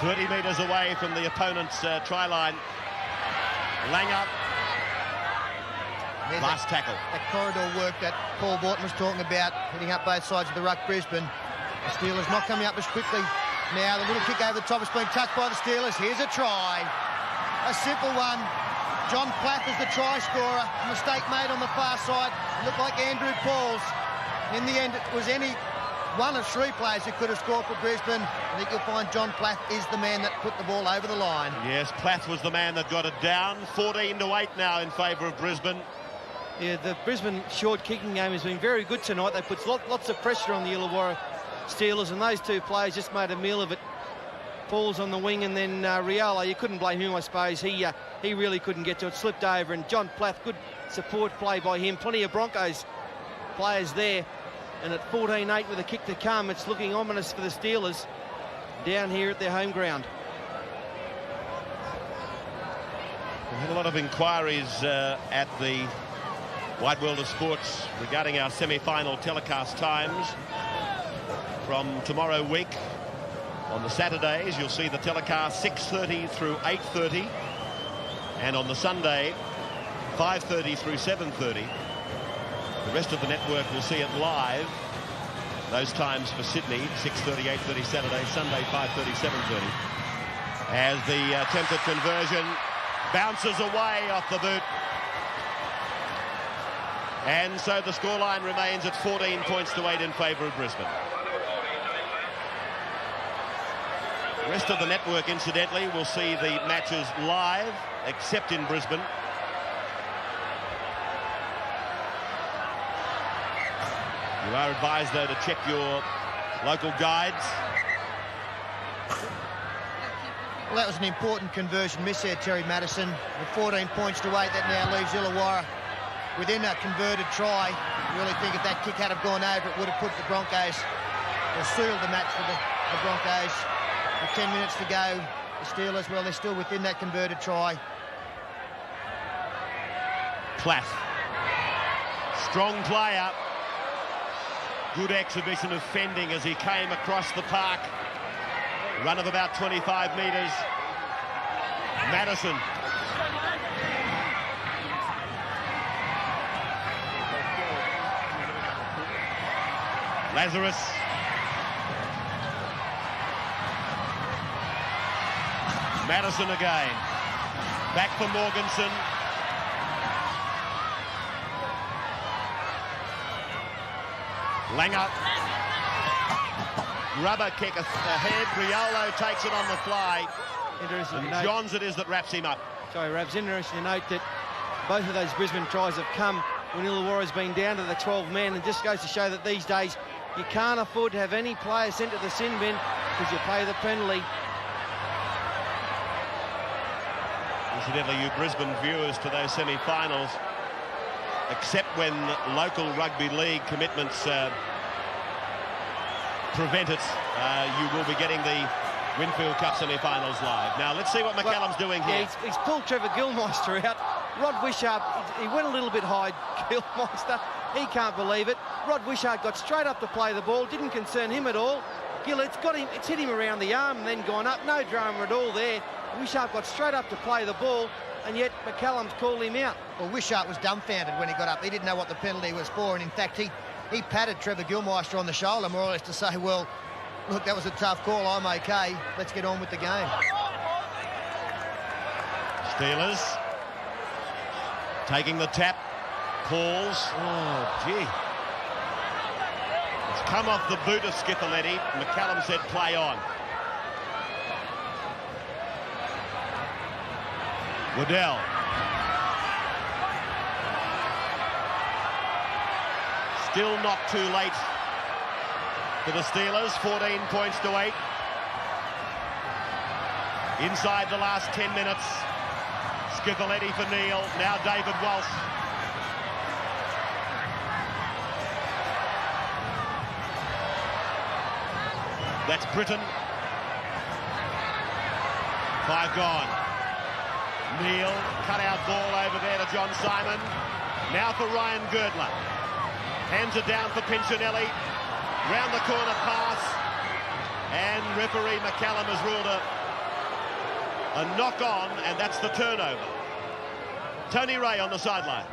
30 metres away from the opponent's try line. Langer. There's last tackle. That corridor work that Paul Borton was talking about, hitting up both sides of the ruck, Brisbane. The Steelers not coming up as quickly. Now the little kick over the top is being touched by the Steelers. Here's a try. A simple one. John Plath is the try scorer. A mistake made on the far side. It looked like Andrew Pauls. In the end, it was any one of 3 players who could have scored for Brisbane. I think you'll find John Plath is the man that put the ball over the line. Yes, Plath was the man that got it down. 14 to 8 now in favour of Brisbane. Yeah, the Brisbane short kicking game has been very good tonight. They put lots of pressure on the Illawarra Steelers, and those 2 players just made a meal of it. Pauls on the wing, and then Riolo, you couldn't blame him, I suppose. He really couldn't get to it, slipped over, and John Plath, good support play by him. Plenty of Broncos players there, and at 14-8 with a kick to come, it's looking ominous for the Steelers down here at their home ground. We had a lot of inquiries at the Wide World of Sports regarding our semi-final telecast times. From tomorrow week, on the Saturdays, you'll see the telecast 6:30 through 8:30, and on the Sunday, 5:30 through 7:30. The rest of the network will see it live. Those times for Sydney: 6:30, 8:30 Saturday, Sunday 5:30, 7:30. As the attempted conversion bounces away off the boot. And so the scoreline remains at 14 points to 8 in favour of Brisbane. The rest of the network, incidentally, will see the matches live, except in Brisbane. You are advised, though, to check your local guides. Well, that was an important conversion miss there, Terry Madison. With 14 points to 8, that now leaves Illawarra within that converted try. I really think if that kick had have gone over, it would have put the Broncos, or sealed the match for the Broncos. With 10 minutes to go, the Steelers, well, they're still within that converted try. Plath. Strong player. Good exhibition of fending as he came across the park. Run of about 25 metres. Madison. Lazarus. Madison again. Back for Morganson. Langer. Rubber kick ahead. Riolo takes it on the fly. Interesting And note. Johns it is that wraps him up. Sorry, Rabs, interesting to note that both of those Brisbane tries have come when Illawarra's been down to the 12 men, and just goes to show that these days you can't afford to have any player sent to the sin bin because you pay the penalty. Incidentally, you Brisbane viewers, to those semi-finals, except when local rugby league commitments prevent it, you will be getting the Winfield Cup semi-finals live. Now, let's see what McCallum's doing here. Yeah, he's pulled Trevor Gilmeister out. Rod Wishart, he went a little bit high, Gilmeister. He can't believe it. Rod Wishart got straight up to play the ball, didn't concern him at all. It's got him, it's hit him around the arm and then gone up. No drama at all there. Wishart got straight up to play the ball, and yet McCallum's called him out. Well, Wishart was dumbfounded when he got up. He didn't know what the penalty was for, and in fact, he patted Trevor Gilmeister on the shoulder, more or less, to say, well, look, that was a tough call. I'm okay. Let's get on with the game. Steelers taking the tap. Calls. Oh, gee. It's come off the boot of Skiffaletti. McCallum said play on. Waddell. Still not too late for the Steelers. 14 points to 8. Inside the last 10 minutes. Skiffaletti for Neil. Now David Walsh. That's Britain. 5 gone. Neil, cut-out ball over there to John Simon. Now for Ryan Girdler. Hands it down for Pincinelli. Round the corner pass. And referee McCallum has ruled a knock-on, and that's the turnover. Tony Ray on the sidelines.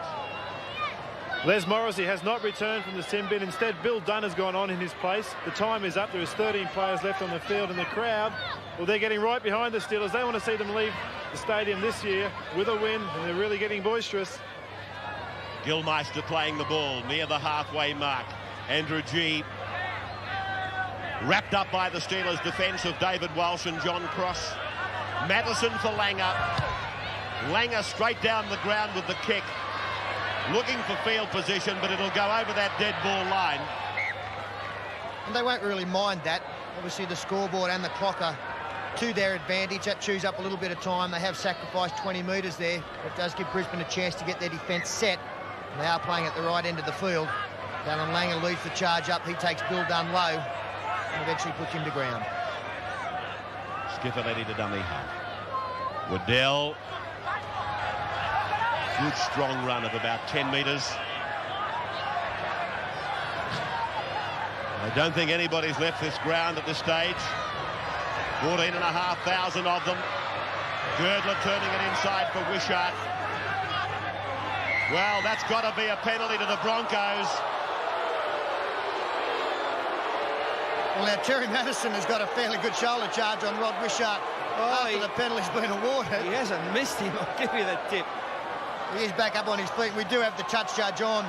Les Morrissey has not returned from the sin bin. Instead, Bill Dunn has gone on in his place. The time is up. There is 13 players left on the field, and the crowd, well, they're getting right behind the Steelers. They want to see them leave the stadium this year with a win, and they're really getting boisterous. Gilmeister playing the ball near the halfway mark. Andrew G. wrapped up by the Steelers' defence of David Walsh and John Cross. Madison for Langer. Langer straight down the ground with the kick. Looking for field position, but it'll go over that dead ball line. And they won't really mind that. Obviously, the scoreboard and the clock are to their advantage. That chews up a little bit of time. They have sacrificed 20 metres there. It does give Brisbane a chance to get their defence set. They are playing at the right end of the field. Dallin Langer leads the charge up. He takes Bill Dunn low and eventually puts him to ground. Skiffaletti to dummy half. Waddell. Good strong run of about 10 metres. I don't think anybody's left this ground at this stage. 14,500 of them. Girdler turning it inside for Wishart. Well, that's got to be a penalty to the Broncos. Well, now Terry Madison has got a fairly good shoulder charge on Rod Wishart after the penalty's been awarded. He hasn't missed him, I'll give you that tip. He is back up on his feet. We do have the touch judge on,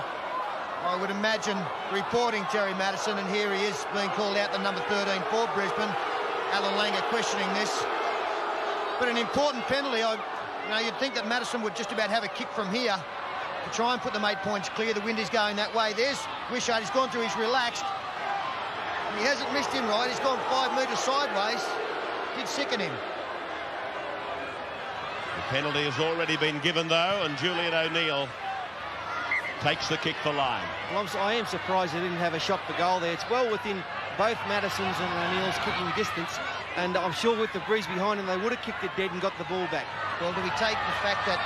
I would imagine, reporting Terry Madison, and here he is being called out, the number 13 for Brisbane. Alan Langer questioning this. But an important penalty. You'd think that Madison would just about have a kick from here to try and put them 8 points clear. The wind is going that way. There's Wishart. He's gone through, he's relaxed. He hasn't missed him right. He's gone 5 metres sideways. Did sicken him. Penalty has already been given, though, and Julian O'Neill takes the kick for line. Well, I am surprised they didn't have a shot for goal there. It's well within both Madison's and O'Neill's kicking distance, and I'm sure with the breeze behind them, they would have kicked it dead and got the ball back. Well, do we take the fact that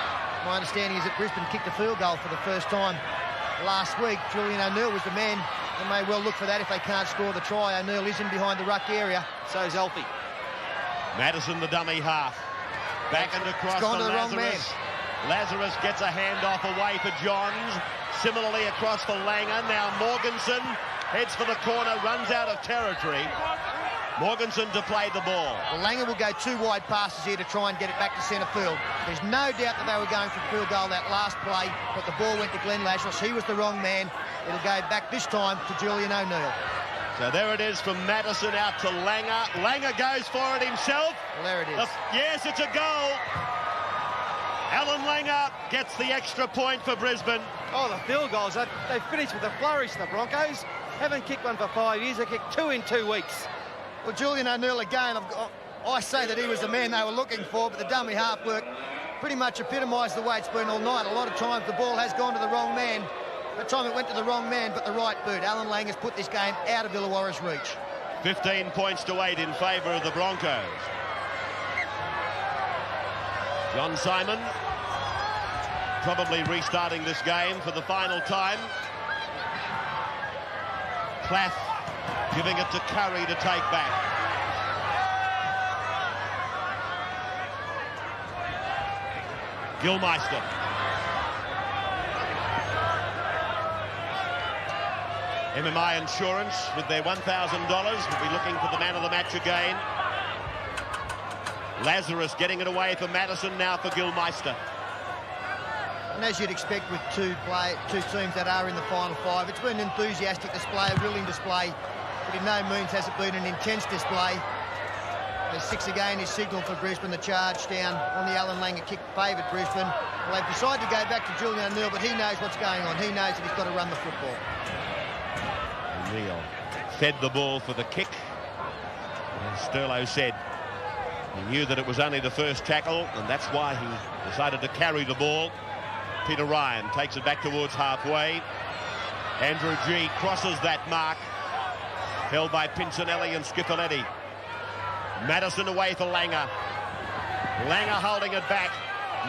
my understanding is that Brisbane kicked a field goal for the first time last week? Julian O'Neill was the man. They may well look for that if they can't score the try. O'Neill is in behind the ruck area. So is Alfie. Madison, the dummy half. Back and across to Lazarus. Lazarus gets a handoff away for Johns. Similarly across for Langer. Now Morganson heads for the corner, runs out of territory. Morganson to play the ball. Well, Langer will go 2 wide passes here to try and get it back to centre field. There's no doubt that they were going for field goal that last play, but the ball went to Glenn Lazarus. He was the wrong man. It'll go back this time to Julian O'Neill. So there it is from Madison out to Langer. Langer goes for it himself. Well, there it is. Yes, it's a goal. Alan Langer gets the extra point for Brisbane. Oh, the field goals. They've finished with a flourish, the Broncos. Haven't kicked one for 5 years. They kicked 2 in 2 weeks. Well, Julian O'Neill again, I say that he was the man they were looking for, but the dummy half work pretty much epitomised the way it's been all night. A lot of times the ball has gone to the wrong man. That time it went to the wrong man, but the right boot. Alan Langer's put this game out of Illawarra's reach. 15 points to 8 in favour of the Broncos. John Simon probably restarting this game for the final time. Plath giving it to Curry to take back. Gilmeister. MMI Insurance, with their $1,000, will be looking for the man of the match again. Lazarus getting it away for Madison, now for Gilmeister. And as you'd expect with two teams that are in the final 5, it's been an enthusiastic display, a willing display, but in no means has it been an intense display. The 6 again is signalled for Brisbane. The charge down on the Alan Langer kick favoured Brisbane. Well, they've decided to go back to Julian O'Neill, but he knows what's going on. He knows that he's got to run the football. O'Neill fed the ball for the kick. As Sterlo said, he knew that it was only the first tackle, and that's why he decided to carry the ball. Peter Ryan takes it back towards halfway. Andrew G crosses that mark. Held by Pincinelli and Schifoletti. Madison away for Langer. Langer holding it back.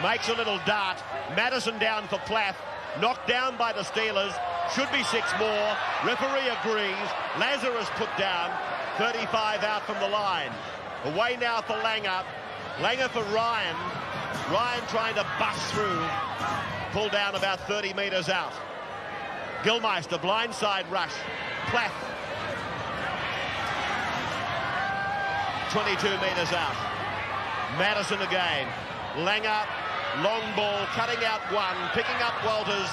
Makes a little dart. Madison down for Plath. Knocked down by the Steelers. Should be 6 more. Referee agrees. Lazarus put down. 35 out from the line. Away now for Langer. Langer for Ryan. Ryan trying to bust through. Pull down about 30 metres out. Gilmeister, blindside rush. Plath. 22 metres out. Madison again. Langer, long ball, cutting out one, picking up Walters.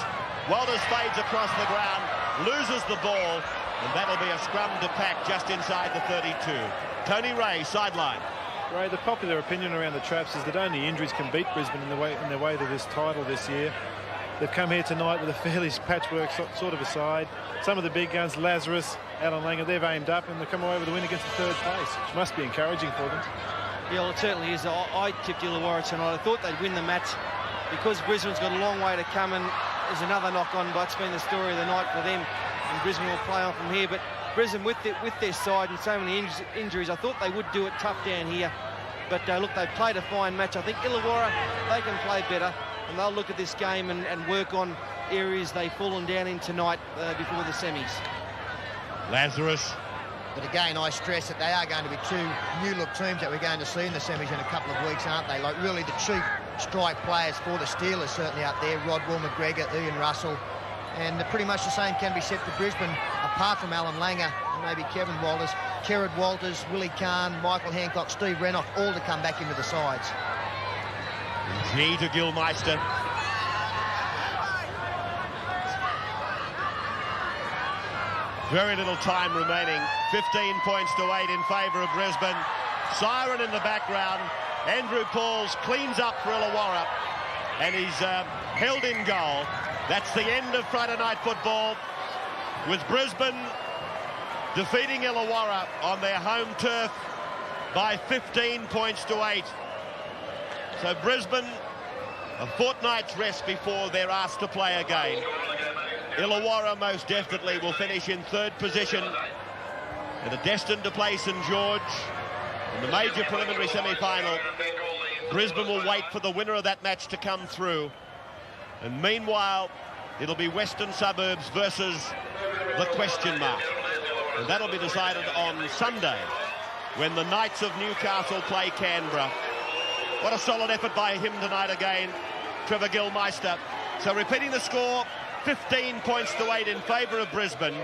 Walters fades across the ground, loses the ball, and that'll be a scrum to pack just inside the 32. Tony Ray, sideline. Ray, the popular opinion around the traps is that only injuries can beat Brisbane in their way to this title this year. They've come here tonight with a fairly patchwork sort of a side. Some of the big guns, Lazarus, Alan Langer, they've aimed up and they've come away with a win against the 3rd place, which must be encouraging for them. Yeah, well, it certainly is. I tipped Illawarra tonight. I thought they'd win the match because Brisbane's got a long way to come, and there's another knock-on, but it's been the story of the night for them, and Brisbane will play on from here. But Brisbane, with their side and so many injuries, I thought they would do it tough down here. But look, they played a fine match. I think Illawarra, they can play better, and they'll look at this game and work on areas they've fallen down in tonight before the semis. Lazarus. But again, I stress that they are going to be 2 new-look teams that we're going to see in the semis in a couple of weeks, aren't they? Like, really the chief strike players for the Steelers certainly out there. Rodwell, McGregor, Ian Russell. And pretty much the same can be said for Brisbane, apart from Alan Langer, and maybe Kevin Walters, Kerrod Walters, Willie Kahn, Michael Hancock, Steve Renoff, all to come back into the sides. G to Gilmeister. Very little time remaining. 15 points to 8 in favour of Brisbane. Siren in the background. Andrew Pauls cleans up for Illawarra, and he's held in goal. That's the end of Friday night football, with Brisbane defeating Illawarra on their home turf by 15 points to 8. So Brisbane A fortnight's rest before they're asked to play again. Illawarra most definitely will finish in third position and are destined to play St George in the major preliminary semi-final. Brisbane will wait for the winner of that match to come through. And meanwhile, it'll be Western Suburbs versus the question mark. And that'll be decided on Sunday when the Knights of Newcastle play Canberra. What a solid effort by him tonight again, Trevor Gilmeister. So repeating the score, 15 points to 8 in favour of Brisbane.